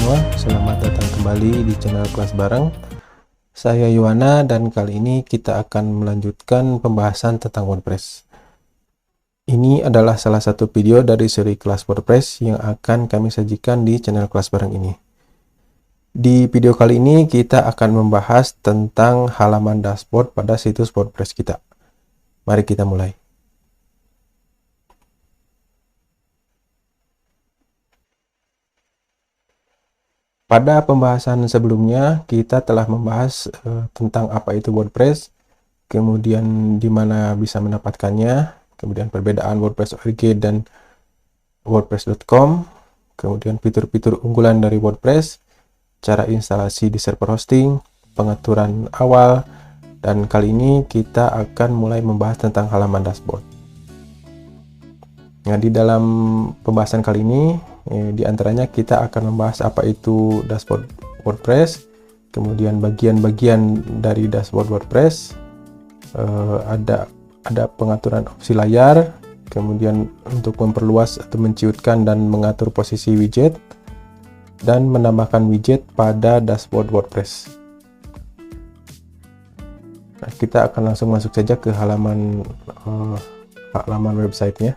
semua, selamat datang kembali di channel Kelas Bareng. Saya Yuwana dan kali ini kita akan melanjutkan pembahasan tentang WordPress. Ini adalah salah satu video dari seri kelas WordPress yang akan kami sajikan di channel Kelas Bareng ini. Di video kali ini kita akan membahas tentang halaman dashboard pada situs WordPress kita. Mari kita mulai. Pada pembahasan sebelumnya, kita telah membahas tentang apa itu WordPress, kemudian di mana bisa mendapatkannya, kemudian perbedaan WordPress org dan WordPress.com, kemudian fitur-fitur unggulan dari WordPress, cara instalasi di server hosting, pengaturan awal, dan kali ini kita akan mulai membahas tentang halaman dashboard. Nah, di dalam pembahasan kali ini, di antaranya kita akan membahas apa itu dashboard WordPress, kemudian bagian-bagian dari dashboard WordPress, ada pengaturan opsi layar, kemudian untuk memperluas atau menciutkan dan mengatur posisi widget, dan menambahkan widget pada dashboard WordPress. Nah, kita akan langsung masuk saja ke halaman websitenya.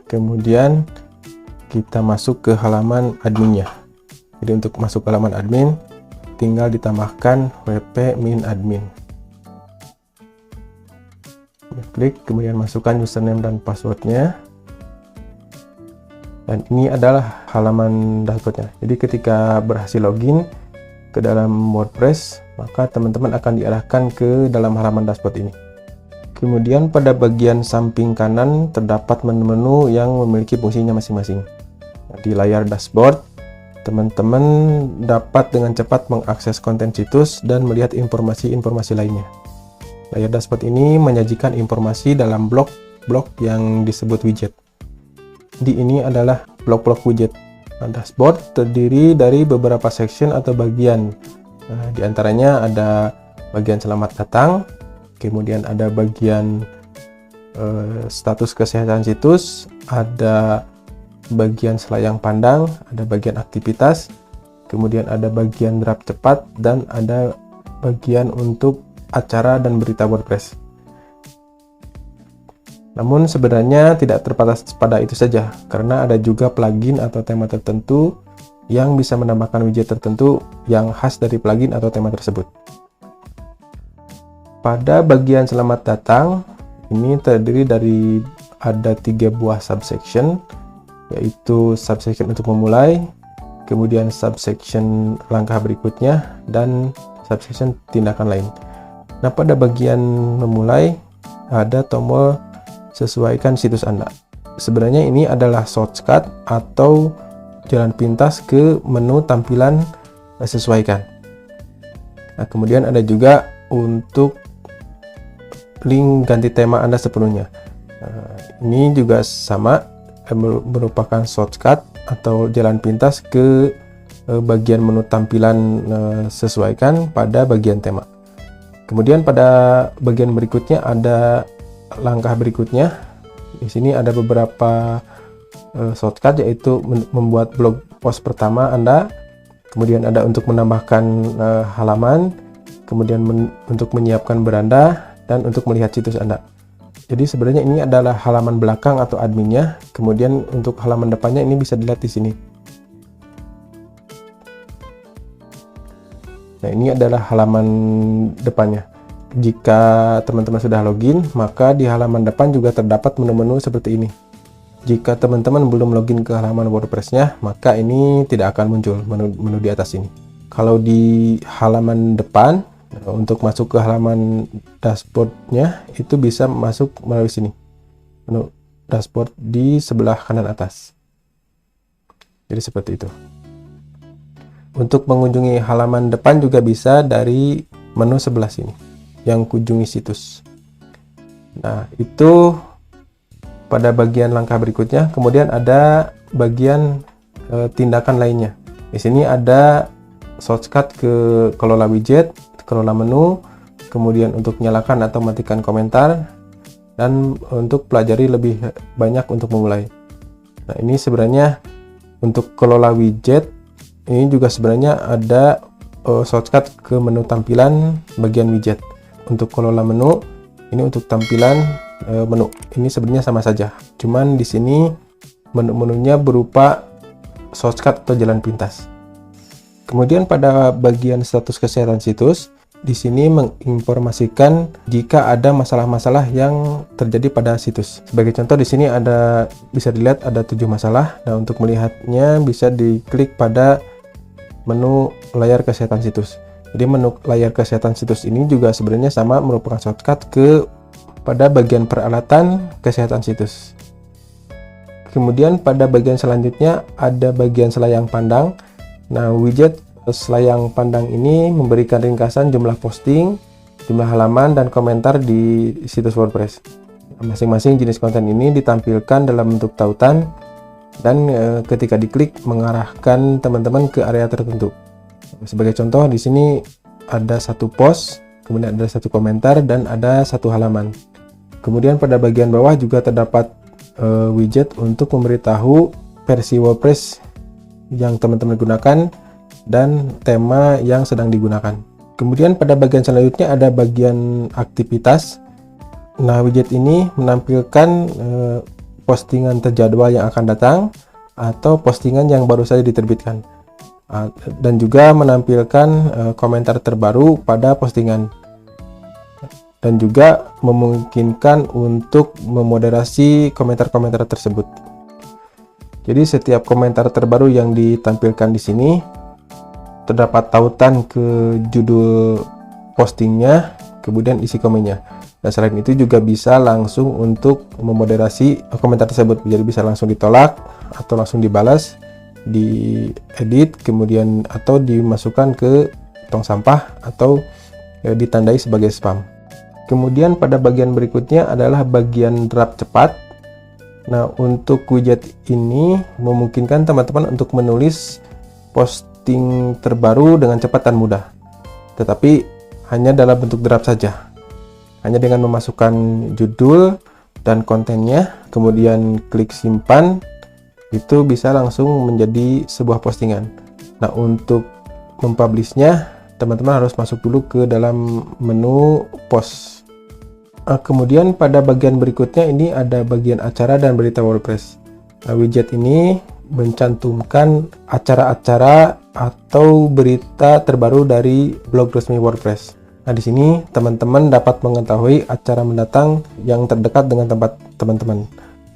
Kemudian kita masuk ke halaman adminnya. Jadi untuk masuk ke halaman admin, tinggal ditambahkan wp min admin. Klik, kemudian masukkan username dan passwordnya. Dan ini adalah halaman dashboardnya. Jadi ketika berhasil login ke dalam WordPress, maka teman-teman akan diarahkan ke dalam halaman dashboard ini. Kemudian pada bagian samping kanan terdapat menu-menu yang memiliki fungsinya masing-masing. Di layar dashboard, teman-teman dapat dengan cepat mengakses konten situs dan melihat informasi-informasi lainnya. Layar dashboard ini menyajikan informasi dalam blok-blok yang disebut widget. Di ini adalah blok-blok widget. Dashboard terdiri dari beberapa section atau bagian. Di antaranya ada bagian selamat datang, kemudian ada bagian status kesehatan situs, ada bagian selayang pandang, ada bagian aktivitas, kemudian ada bagian draft cepat, dan ada bagian untuk acara dan berita WordPress. Namun sebenarnya tidak terbatas pada itu saja, karena ada juga plugin atau tema tertentu yang bisa menambahkan widget tertentu yang khas dari plugin atau tema tersebut. Pada bagian selamat datang, ini terdiri dari ada 3 buah subsection, yaitu subsection untuk memulai, kemudian subsection langkah berikutnya, dan subsection tindakan lain. Nah, pada bagian memulai ada tombol sesuaikan situs Anda. Sebenarnya ini adalah shortcut atau jalan pintas ke menu tampilan sesuaikan. Nah, kemudian ada juga untuk link ganti tema Anda sepenuhnya. Ini juga sama, merupakan shortcut atau jalan pintas ke bagian menu tampilan sesuaikan pada bagian tema. Kemudian pada bagian berikutnya ada langkah berikutnya. Di sini ada beberapa shortcut, yaitu membuat blog post pertama Anda, kemudian ada untuk menambahkan halaman, kemudian untuk menyiapkan beranda, dan untuk melihat situs Anda. Jadi sebenarnya ini adalah halaman belakang atau adminnya. Kemudian untuk halaman depannya ini bisa dilihat di sini. Nah, ini adalah halaman depannya. Jika teman-teman sudah login, maka di halaman depan juga terdapat menu-menu seperti ini. Jika teman-teman belum login ke halaman WordPress-nya, maka ini tidak akan muncul menu di atas ini. Kalau di halaman depan, untuk masuk ke halaman dashboard-nya, itu bisa masuk melalui sini. Menu dashboard di sebelah kanan atas. Jadi seperti itu. Untuk mengunjungi halaman depan juga bisa dari menu sebelah sini, yang kunjungi situs. Nah, itu pada bagian langkah berikutnya. Kemudian ada bagian tindakan lainnya. Di sini ada shortcut ke kelola widget, kelola menu, kemudian untuk nyalakan atau matikan komentar, dan untuk pelajari lebih banyak untuk memulai. Nah, ini sebenarnya untuk kelola widget ini juga sebenarnya ada shortcut ke menu tampilan bagian widget. Untuk kelola menu, ini untuk tampilan menu. Ini sebenarnya sama saja. Cuman di sini menu-menunya berupa shortcut atau jalan pintas. Kemudian pada bagian status kesehatan situs, di sini menginformasikan jika ada masalah-masalah yang terjadi pada situs. Sebagai contoh di sini bisa dilihat ada 7 masalah. Nah, untuk melihatnya bisa diklik pada menu layar kesehatan situs. Jadi menu layar kesehatan situs ini juga sebenarnya sama, merupakan shortcut pada bagian peralatan kesehatan situs. Kemudian pada bagian selanjutnya ada bagian selayang pandang. Nah, widget selayang pandang ini memberikan ringkasan jumlah posting, jumlah halaman, dan komentar di situs WordPress. Masing-masing jenis konten ini ditampilkan dalam bentuk tautan dan ketika diklik mengarahkan teman-teman ke area tertentu. Sebagai contoh di sini ada 1 post, kemudian ada 1 komentar, dan ada 1 halaman. Kemudian pada bagian bawah juga terdapat widget untuk memberitahu versi WordPress yang teman-teman gunakan dan tema yang sedang digunakan. Kemudian pada bagian selanjutnya ada bagian aktivitas. Nah, widget ini menampilkan postingan terjadwal yang akan datang atau postingan yang baru saja diterbitkan, dan juga menampilkan komentar terbaru pada postingan, dan juga memungkinkan untuk memoderasi komentar-komentar tersebut. Jadi setiap komentar terbaru yang ditampilkan di sini terdapat tautan ke judul postingnya, kemudian isi komennya. Dan selain itu juga bisa langsung untuk memoderasi komentar tersebut, jadi bisa langsung ditolak atau langsung dibalas, diedit, kemudian atau dimasukkan ke tong sampah atau ditandai sebagai spam. Kemudian pada bagian berikutnya adalah bagian drop cepat. Nah, untuk widget ini memungkinkan teman-teman untuk menulis posting terbaru dengan cepat dan mudah, tetapi hanya dalam bentuk draft saja. Hanya dengan memasukkan judul dan kontennya, kemudian klik simpan, itu bisa langsung menjadi sebuah postingan. Nah, untuk mempublishnya, teman-teman harus masuk dulu ke dalam menu post. Kemudian pada bagian berikutnya ini ada bagian acara dan berita WordPress. Nah, widget ini mencantumkan acara-acara atau berita terbaru dari blog resmi WordPress. Nah, di sini teman-teman dapat mengetahui acara mendatang yang terdekat dengan tempat teman-teman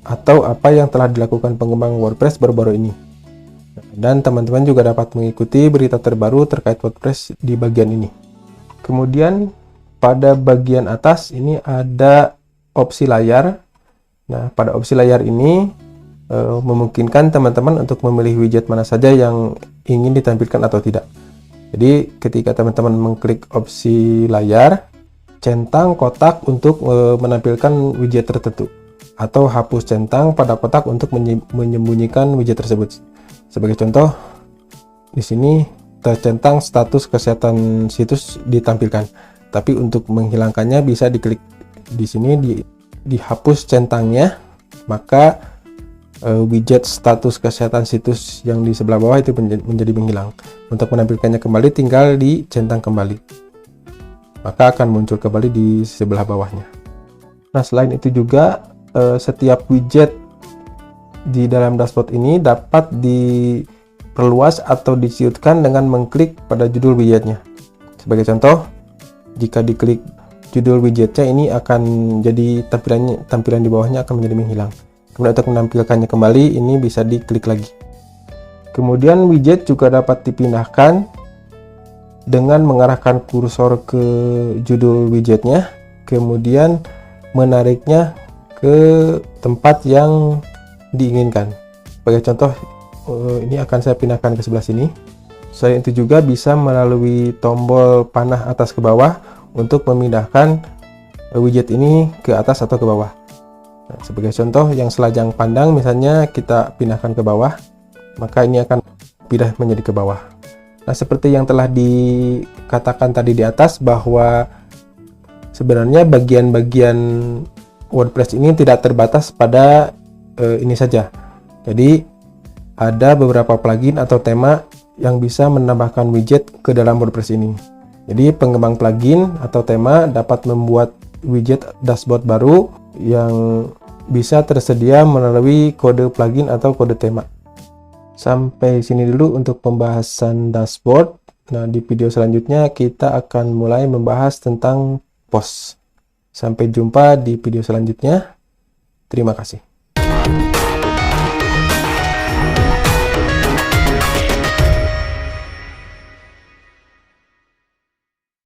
atau apa yang telah dilakukan pengembang WordPress baru-baru ini. Dan teman-teman juga dapat mengikuti berita terbaru terkait WordPress di bagian ini. Kemudian pada bagian atas ini ada opsi layar. Nah, pada opsi layar ini memungkinkan teman-teman untuk memilih widget mana saja yang ingin ditampilkan atau tidak. Jadi ketika teman-teman mengklik opsi layar, centang kotak untuk menampilkan widget tertentu, atau hapus centang pada kotak untuk menyembunyikan widget tersebut. Sebagai contoh, di sini tercentang status kesehatan situs ditampilkan. Tapi untuk menghilangkannya bisa diklik di sini, dihapus centangnya, maka widget status kesehatan situs yang di sebelah bawah itu menjadi menghilang. Untuk menampilkannya kembali tinggal dicentang kembali, maka akan muncul kembali di sebelah bawahnya. Nah, selain itu juga setiap widget di dalam dashboard ini dapat diperluas atau diciutkan dengan mengklik pada judul widgetnya. Sebagai contoh, jika diklik judul widgetnya, ini akan jadi tampilan di bawahnya akan menjadi menghilang. Kemudian untuk menampilkannya kembali, ini bisa diklik lagi. Kemudian widget juga dapat dipindahkan dengan mengarahkan kursor ke judul widgetnya, kemudian menariknya ke tempat yang diinginkan. Sebagai contoh, ini akan saya pindahkan ke sebelah sini. Selain itu juga bisa melalui tombol panah atas ke bawah untuk memindahkan widget ini ke atas atau ke bawah. Nah, sebagai contoh, yang selajang pandang misalnya kita pindahkan ke bawah, maka ini akan pindah menjadi ke bawah. Nah, seperti yang telah dikatakan tadi di atas, bahwa sebenarnya bagian-bagian WordPress ini tidak terbatas pada ini saja. Jadi ada beberapa plugin atau tema yang bisa menambahkan widget ke dalam WordPress ini. Jadi pengembang plugin atau tema dapat membuat widget dashboard baru yang bisa tersedia melalui kode plugin atau kode tema. Sampai sini dulu untuk pembahasan dashboard. Nah, di video selanjutnya kita akan mulai membahas tentang post. Sampai jumpa di video selanjutnya. Terima kasih.